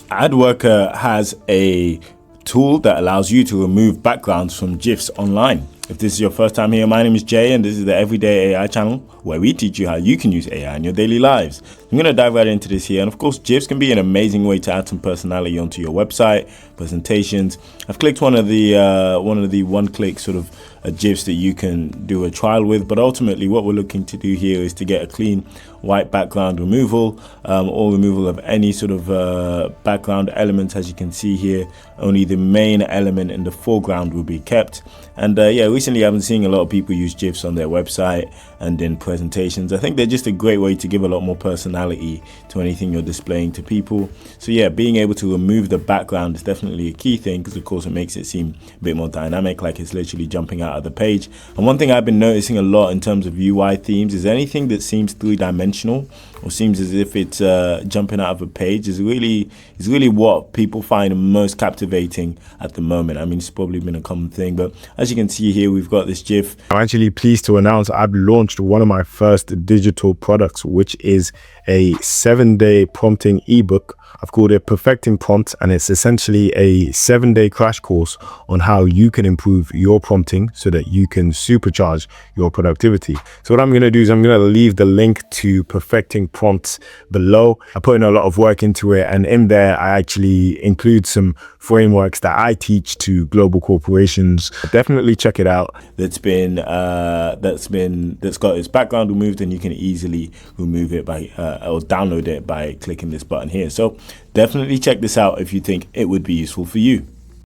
Adworker has a tool that allows you to remove backgrounds from GIFs online. If this is your first time here, my name is Jay and this is the Everyday AI channel where we teach you how you can use AI in your daily lives. I'm going to dive right into this here, and of course GIFs can be an amazing way to add some personality onto your website, presentations. I've clicked one of the one-click sort of GIFs that you can do a trial with, but ultimately what we're looking to do here is to get a clean white background removal, or removal of any sort of background elements. As you can see here, only the main element in the foreground will be kept. And yeah, recently I've been seeing a lot of people use GIFs on their website and in presentations. I think they're just a great way to give a lot more personality to anything you're displaying to people. So yeah, being able to remove the background is definitely a key thing, because of course it makes it seem a bit more dynamic, like it's literally jumping out of the page. And one thing I've been noticing a lot in terms of UI themes is anything that seems three-dimensional or seems as if it's jumping out of a page is really what people find most captivating at the moment. I mean, it's probably been a common thing, but as you can see here, we've got this GIF. I'm actually pleased to announce I've launched one of my first digital products, which is a 7-day prompting ebook. I've called it Perfecting Prompt, and it's essentially a 7-day crash course on how you can improve your prompting so that you can supercharge your productivity. So what I'm going to do is I'm going to leave the link to Perfecting Prompts below. I put in a lot of work into it, and in there I actually include some frameworks that I teach to global corporations. Definitely check it out. That's got its background removed, and you can easily remove it by or download it by clicking this button here. So definitely check this out if you think it would be useful for you.